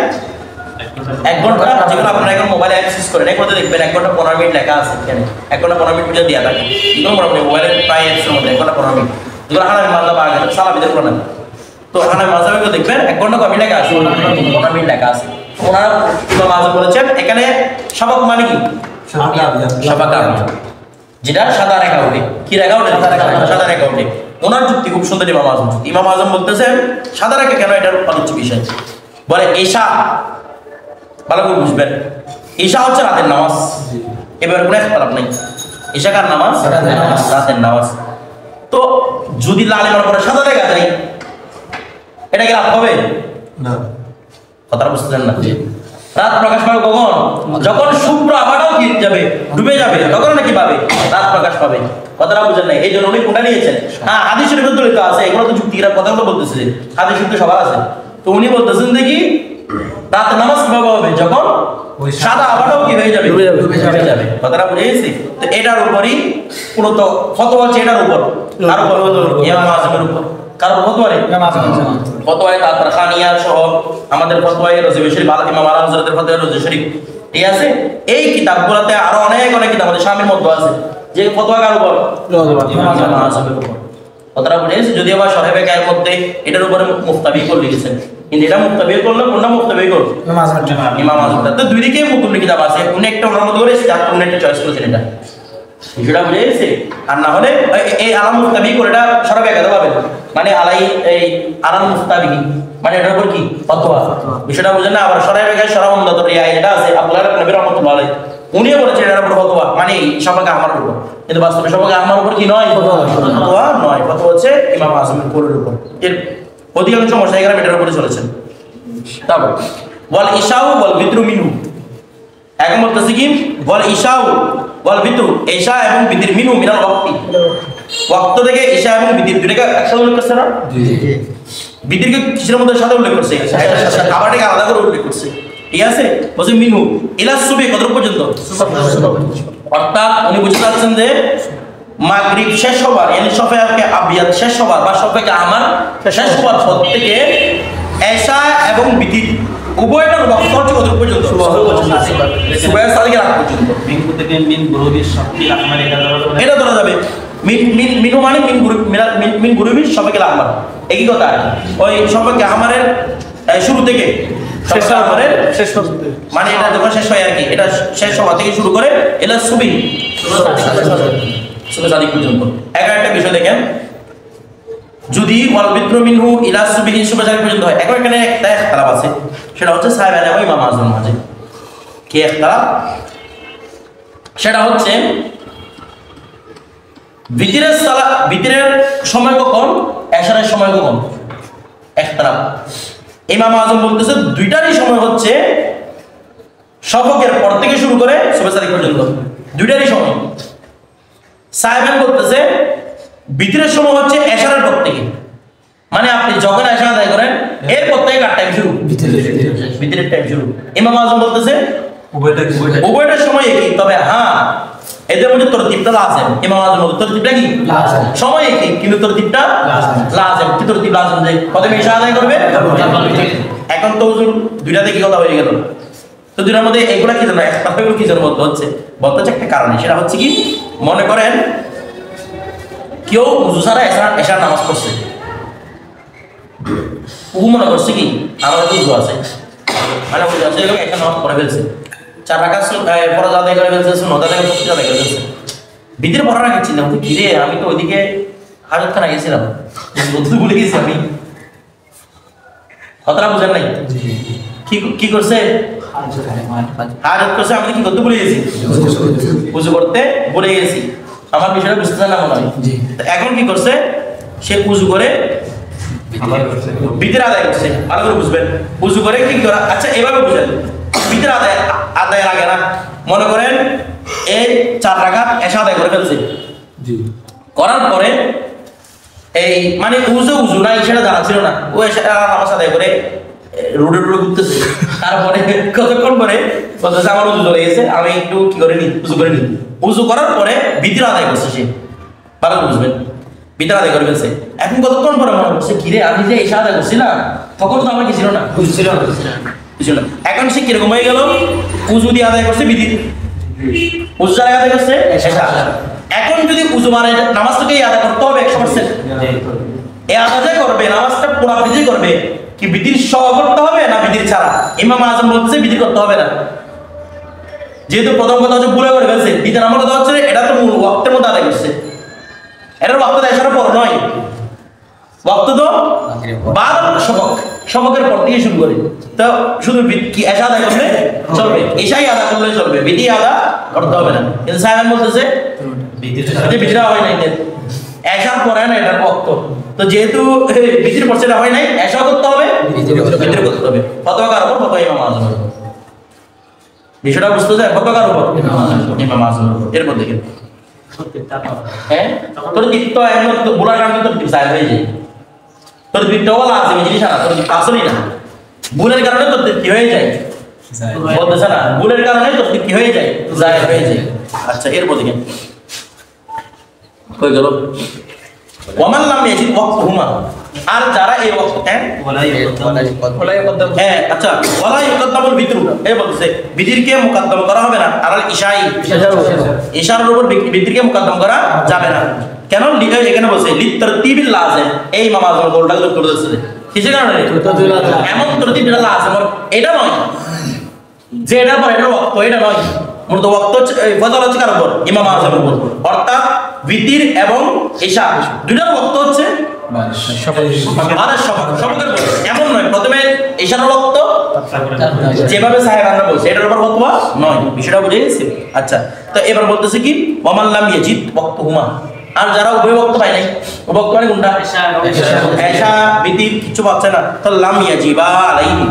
1 ঘন্টা, যেগুলো আপনারা এখন মোবাইলে অ্যাক্সেস করেন এর মধ্যে দেখবেন 1 ঘন্টা 15 মিনিট লেখা আছে, এখানে 1 ঘন্টা 15 মিনিট পর্যন্ত দেওয়া থাকে, এগুলো মোটামুটি মোবাইলের প্রায় অ্যাপসের মধ্যে 1 ঘন্টা 15 মিনিট, যেগুলো হানাফি মাযহাব আগে সালাফিদের কোন না, তো হানাফি মাযহাবে দেখবেন 1 ঘন্টা কম লেখা আছে, 15 মিনিট লেখা আছে। ওনারা ইমাম আযম বলেছেন এখানে শাফাক মানে কি? শাফাক যেটা সাদা রেখা ওঠে, কি রেখা ওঠে? সাদা রেখা ওঠে। ওনার যুক্তি খুব সুন্দর। ইমাম আযম বলতেছেন সাদা রেখা কেন, এটার আলোচ্য বিষয়। বলে ঈশা, ভালো করে বুঝবেন, ঈশা হচ্ছে রাতের নামাজ, এবার কোনো ইখতিলাফ নাই, ঈশা কার নামাজ? রাতের নামাজ। তো যদি লালিমার পরে সাদা রেখা যায়, এটা কি রাত হবে না? কথাটা বুঝতেছেন না? রাত প্রকাশ পাবে কখন? যখন শুভ্র আভাটাও কি যাবে, ডুবে যাবে, তখন নাকি পাবে রাত প্রকাশ পাবে। কথাটা বুঝেন নাই? এই জন্য উনি কোনটা নিয়েছেন? হ্যাঁ, হাদিস শরীফে দলিত আছে, এগুলো তো যুক্তিরা কথাগুলো বলতেছে, হাদিস শরীফে সবার আছে। তো উনি বলতেছেন দেখি রাত নামাজ কিভাবে হবে? যখন সাদা আভাটাও কি হয়ে যাবে, ডুবে যাবে। কথাটা বুঝে গেছি? তো এটার উপরই কোন তো ফতোয়া হচ্ছে, এটার উপর কার উপর? ইমাম আযমের উপর। কারণ ফতোয়ারে ফতোয়ারে তার খানিয়া সহ আমাদের ফতোয়ায়ে রজিবে শরীফ, ইমাম আল হযরতের ফতোয়ায়ে রজিবে শরীফ, ঠিক আছে? এই কিতাবগুলোতে আরো অনেক কিতাব আছে, শামিল মধ্যে আছে, যে ফতোয়া কার উপর? ইমাম আযমের উপর। কথাটা বুঝে গেছি? যদিও বা শরহে বেকায়ের মধ্যে এটার উপরে মুফতাবি করে লিখেছেন। কিন্তু এটা মুক্তাবির করলো কোনটা মুক্তাবির করলো ইমাম আজম তো দুই দিকে মুতুল্লি কিতাব আছে উনি একটা ওনার মতো করে উনি একটা চয়েস করেছেন এটা বিষয়টা বুঝে গেছে আর না হলে এই আলাম মুস্তাবি করে এটা সারা ব্যাখ্যা পাবেন মানে আলাই এই আলাম মুস্তাবি মানে এটার উপর কি ফতোয়া বিষয়টা বুঝেন না আবার সরাই ব্যাখ্যা সরা উম্মত রিয়া এটা আছে আব্দুল্লাহ ইবনে নবী রাহমাতুল্লাহ আলাইহি উনিও বলেছেন এটার উপর ফতোয়া মানে সবাইকে আমার উপর কিন্তু বাস্তবে সবাইকে আমার উপর কি নয় ফতোয়া নয় ফতোয়া হচ্ছে ইমাম আজমের কোলের উপর এর অধিকাংশ মশাইখরা এটার উপরে চলেছেন তারপর ওয়াল ইশাউ ওয়াল বিতরু মিনহু এখন বলতেছে কি ওয়াল ইশাউ ওয়াল বিতরু ইশা এবং বিতর মিনহু মিনাল ওয়াক্তি ওয়াক্ত থেকে ইশা এবং বিতর দুটোকে একসাথে উল্লেখ করছে না বিতরকে কিসের মধ্যে সাথে উল্লেখ করছে খাবারটাকে আলাদা করে উল্লেখ করছে ঠিক আছে বলছে মিনহু ইলা সুবহি কত পর্যন্ত অর্থাৎ উনি বুঝতে পারছেন যে মাগরিব শেষ হবার মানে শফাকে আবিয়াত শেষ হবার বা শফাকে আমার শেষ হবার পর থেকে ইশা এবং বিতর উভয়টার ওয়াক্ত হচ্ছে কত পর্যন্ত সুবহ সাদিকের আগ পর্যন্ত মিনহু থেকে মিন গুরুবির শক্তি রাহমান এটা ধরা যাবে মিনহু মানে মিন গুরুবি শফাকে আহমার একই কথা ওই শফাকে আহমারের শুরু থেকে শেষ হওয়ার শেষ মানে এটা যখন শেষ হয় আর কি এটা শেষ হওয়া থেকে শুরু করে এলা সুবহি সুবহ সাদিক পর্যন্ত একটা বিষয় দেখেন যদি ওয়াল বিতরু মিনহু ইলা সুবহি সুবহ সাদিক পর্যন্ত হয় এখন এখানে একটা ইখতিলাফ আছে সেটা হচ্ছে সাহাবা এবং ইমাম আজমের মাঝে কি ইখতিলাফ সেটা হচ্ছে ভিতরের সময় কখন এশারের সময় কখন ইখতিলাফ ইমাম আজম বলতেছে দুইটারই সময় হচ্ছে শফকের পর থেকে শুরু করে সুবহ সাদিক পর্যন্ত দুইটারই সময় সাহেবান বলতেছে ভিতরের সময় হচ্ছে এশারের পর থেকে মানে আপনি যখন এশা আদায় করেন এরপর থেকে কার টাইম শুরু ভিতরের টাইম শুরু ইমাম আজম বলতেছে উভয়টার সময় একই তবে হ্যাঁ এদের মধ্যে তরতিবটা লাজেম ইমাম আজম বলতে তরতিবটা কি সময় একই কিন্তু তরতিবটা লাজেম কি তরতিব লাজেম যে প্রথমে এশা আদায় করবে এখন তো হুজুর দুইটাতে কি কথা হয়ে গেল তো দুইটার মধ্যে এগুলা কি জানো একটা কি জানো বলতে হচ্ছে একটা কারণ সেটা হচ্ছে কি মনে করেন কেউ উযু ছাড়া এশার নামাজ পড়ছে ও মনে করছে কি আমার উযু আছে মানে উযু আছে এবং একটা নামাজ পড়ে ফেলছে 4 রাকাত ফরজ আদায় করে ফেলছে সুন্নাত আদায় করে আদায় করে ফেলছে ভিতরে পড়া রাখি চিন্তা হচ্ছে কি রে আমি তো ওইদিকে হাজতখানা গেছিলাম বলতে ভুলে গেছি আমি কথাটা বুঝেন নাই কি করছে হাজত করছে আমি কি করতে ভুলে গেছি উযু করতে ভুলে গেছি আমার বিষয়টা বুঝতে না মনে হয় এখন কি করছে সে উযু করে ভিতরে আদায় করছে ভালো করে বুঝবেন উযু করে কি করা আচ্ছা এভাবে বুঝেন ভিতরে আদায়ের আগে না মনে করেন এই 4 রাকাত এশা আদায় করে ফেলছে করার পরে এই মানে উযু নাই সেটা জানা ছিল না ও এশা নামাজ আদায় করে রোডে ঘুরতেছে তারপরে কতক্ষণ পরে বলতেছে আমার উযু চলে গেছে আমি একটু কি করে নি উযু করে নি উযু করার পরে ভিতরে আদায় করছে সে ভালো বুঝবেন ভিতরে আদায় করে ফেলছে এখন কতক্ষণ পরে মনে করছে কিরে আমি যে এশা আদায় করছি না তখন তো আমার কি ছিল না বুঝছিল এখন সে কিরকম হয়ে গেল উযু দিয়ে আদায় করছে উযু ছাড়া আদায় করছে এশা এখন যদি উযু মানে নামাজটাকেই আদায় করতে হবে 100% এই আদায় করবে নামাজটা পুরোপুরি করবে কি বিধির সহ করতে হবে না বিধির ছাড়া ইমাম আজম বলছে বিধি করতে হবে না যেহেতু প্রথম কথা হচ্ছে ভুলে করে ফেলছে বিধি নামাজ কথা হচ্ছে এটা তো মূল ওয়াক্তের মধ্যে আদায় করছে এটার ওয়াক্ত এশার পর নয় ওয়াক্ত তো বাদ শফকের পর থেকে শুরু করে তো শুধু কি এশা আদায় করলে চলবে এশাই আদা করলে চলবে বিধি আদা করতে হবে না কিন্তু সাহেব বলতেছে বিধিটা হয় নাই এশার পরে না এটার ওয়াক্ত তো যেহেতু বিধির পর সেটা হয় নাই এশা করতে হবে বিধির করতে হবে ফতোয়া কার উপর ফতোয়া ইমাম আজমের উপর বিষয়টা বুঝতে যায় ফতোয়া কার উপর ইমাম আজমের উপর এরপর দেখেন হ্যাঁ তোর দিকটা এখন তো বুলার কারণে তোর দিক সাইড হয়ে যায় তোর দিকটা বলা আছে জিনিস না তোর দিক আসলেই না বুলের কারণে তোর দিক কি হয়ে যায় বলতেছে না বুলের কারণে তোর দিক কি হয়ে যায় জায়ের হয়ে যায় আচ্ছা এরপর দেখেন কই গেল ওমান লাম ইয়াজিদ ওয়াক্তহুমা আর যারা এই ওয়াক্ত হ্যাঁ আচ্ছা ওয়ালা ইউকাদ্দামুল বিতরু এই বলতেছে বিদিরকে মুকদ্দম করা হবে না আর ইশার উপর বিদিরকে মুকদ্দম করা যাবে না কেন এখানে বলছে লিতারতিবিল লাজিম, এই ইমাম আযম গোলটা যোগ করে দিয়েছে কিসের কারণে? এমন তরতিব যেটা লাজিম এটা নয়, যে এটা পর এটা ওয়াক্ত এটা নয়, মূলত ওয়াক্ত হচ্ছে ফজর হচ্ছে কার উপর? ইমাম আযমের উপর। অর্থাৎ বিতির এবং ইশা দুইটার ওয়াক্ত হচ্ছে শফকের উপর, এমন নয় প্রথমে ইশার ওয়াক্ত যেভাবে সাহেবানরা বলছে এটার উপর ফতোয়া নয়। বিষয়টা বুঝে গেছে? আচ্ছা, তো এবার বলতেছে কি ওয়ামান লাম ইয়াজিদ ওয়াক্তুহুমা, আর যারা উভয় ওয়াক্ত পায় নাই, ওয়াক্ত মানে কোনটা? ইশা বিতির কিছু পাচ্ছে না, তো লাম ইয়াজিবা আলাইহি,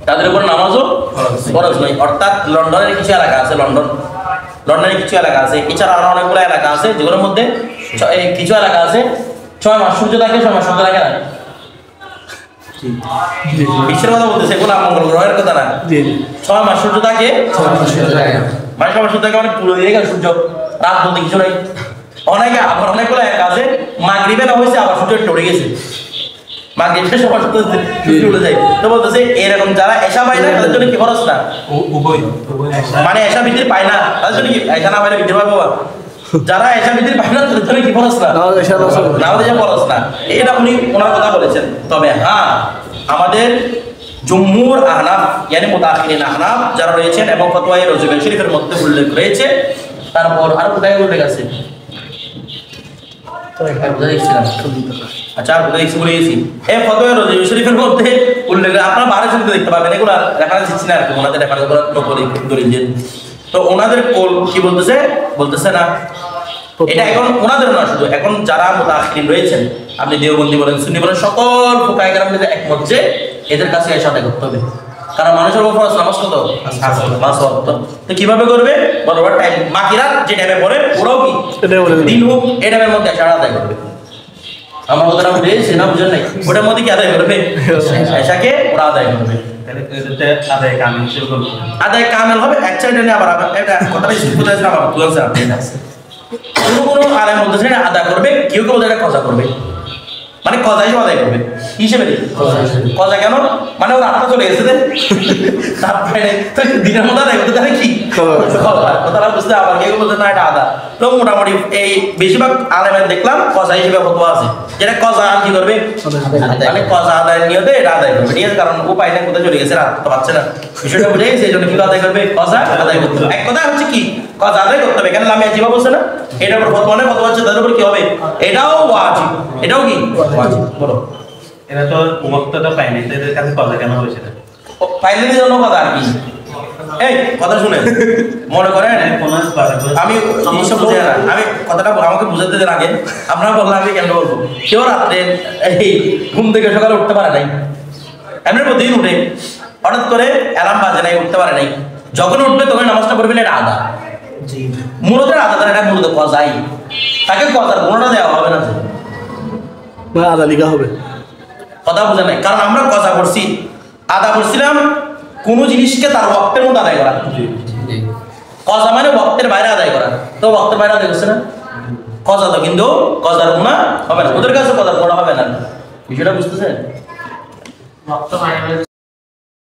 তাদের উপর নামাজও ফরজ নয়। অর্থাৎ লন্ডনের কিছু এলাকা আছে, লন্ডনের কিছু এলাকা আছে, এছাড়া আরো অনেকগুলো এলাকা আছে যেগুলোর মধ্যে কিছু এলাকা আছে 6 মাস সূর্য থাকে, 6 মাস সূর্য থাকে না। বিশ্বের কথা বলতেছে, এগুলো মঙ্গল গ্রহের কথা না। 6 মাস সূর্য থাকে, মানে 6 মাস সূর্য থাকে, মানে পুরো দিয়ে গেল সূর্য, রাত বলতে কিছু নাই। অনেকে আবার অনেকগুলো এলাকা আছে মাগরিবে না হয়েছে আবার সূর্য টরে গেছে, মাগরিবে সবার সূর্য উঠে যায়। তো বলতেছে এরকম যারা এশা পায় না তাদের জন্য কি খরচ না? মানে এশা বিতির পায় না তাদের জন্য কি? এশা না পাইলে বিতির পাবো? যারা এশা বিতির পায় না তাদের জন্য কি খরচ না? নামাজে খরচ না। এটা উনি ওনার কথা বলেছেন। তবে হ্যাঁ, আমাদের জুমহুর আহনাফ ইয়ানি মুতাআখিরিন আহনাফ যারা রয়েছেন এবং ফতোয়ায়ে রজুবেন শরীফের মধ্যে উল্লেখ রয়েছে। তারপর আর কোথায় উল্লেখ আছে? আচ্ছা, কোথায় দেখছি বলে গেছি, এই ফতোয়া রজুবেন শরীফের মধ্যে উল্লেখ, আপনারা বারে শুনতে দেখতে পাবেন, এগুলো রেফারেন্স দিচ্ছি না আর কি, ওনাদের রেফারেন্স করেন। তো ওনাদের কোল কি বলতেছে না, এটা এখন ওনাদের না, শুধু এখন যারা মুতাআখিরিন রয়েছেন, আপনি দেওবন্দি বলেন, সুন্নি বলেন, সকল ফুকায়ে কেরাম মিলে একমত যে এদের কাছে এশা আদায় করতে হবে। কারণ মানুষের উপর ফরজ নামাজ কত? 5 ওয়াক্ত। তো কিভাবে করবে? বরাবর টাইম, বাকিরা যে টাইমে পড়ে ওরাও কি দিন হোক এই টাইমের মধ্যে এশা আদায় করবে। আমার কথাটা বুঝেছে না? বুঝেন নাই? ওটার মধ্যে কি আদায় করবে? এশাকে ওরা আদায় করবে। আদায় কামেল হবে এক সাইডে নিয়ে আবার এটা কথাটা শিখতে আছে আবার তুলছে আপনি না। কোনো আলেম বলতেছে না আদায় করবে, কেউ কেউ এটা কজা করবে, মানে কজা হিসেবে আদায় করবে। কি হিসেবে? কজা কেন? মানে ওর আত্মা চলে গেছে, তারপরে দিনের মধ্যে আদায় করতে তাহলে কি কথাটা বুঝতে, আবার কেউ বলতে না এটা আদা। তো মোটামুটি এই বেশিরভাগ আলেমের দেখলাম কজা হিসেবে ফতোয়া আছে, যেটা কজা কি করবে, মানে কজা আদায় নিয়তে এটা আদায় করবে। ঠিক আছে, কারণ উপায় নেই, কোথায় চলে গেছে, রাত তো পাচ্ছে না। বিষয়টা বুঝে গেছে, এই জন্য কি আদায় করবে? কজা আদায় করতে হবে। এক কথা হচ্ছে কি, কজা আদায় করতে হবে। এখানে লামিয়া জিবা বলছে না, এটার উপর ফতোয়া নেই, ফতোয়া হচ্ছে তাদের উপর কি হবে? এটাও ওয়াজিব, এটাও কি ওয়াজিব। বলো, এরা তো ওয়াক্তটা পায়নি, এদের কাছে কজা কেন হয়েছে? পাইলে জন্য কথা আর কি। এই কথা শুনে মনে করেন আমি জিনিসটা বুঝে না, আমি কথাটা আমাকে বুঝাতে দেন আগে। আপনারা বললাম আমি কেন বলবো, কেউ রাত্রে এই ঘুম থেকে সকালে উঠতে পারে নাই, এমনি প্রতিদিন উঠে, হঠাৎ করে অ্যালার্ম বাজে নাই, উঠতে পারে নাই, যখন উঠবে তখন নামাজটা পড়বে, এটা আদা। মূলত আদা দ্বারা এটা মূলত কজাই, তাকে কজার কোনোটা দেওয়া হবে না, আদা লিখা হবে। কথা বোঝা নাই, কারণ আমরা কজা করছি, আদা করছিলাম কোন জিনিসকে তার ওয়াক্তের মধ্যে আদায় করা। কজা মানে ওয়াক্তের বাইরে আদায় করা, তো ওয়াক্তের বাইরে আদায় করছে না কজা, তো কিন্তু কজার গুনাহ হবে না, ওদের কাছে কজার গুনাহ হবে না। বিষয়টা বুঝতেছেন?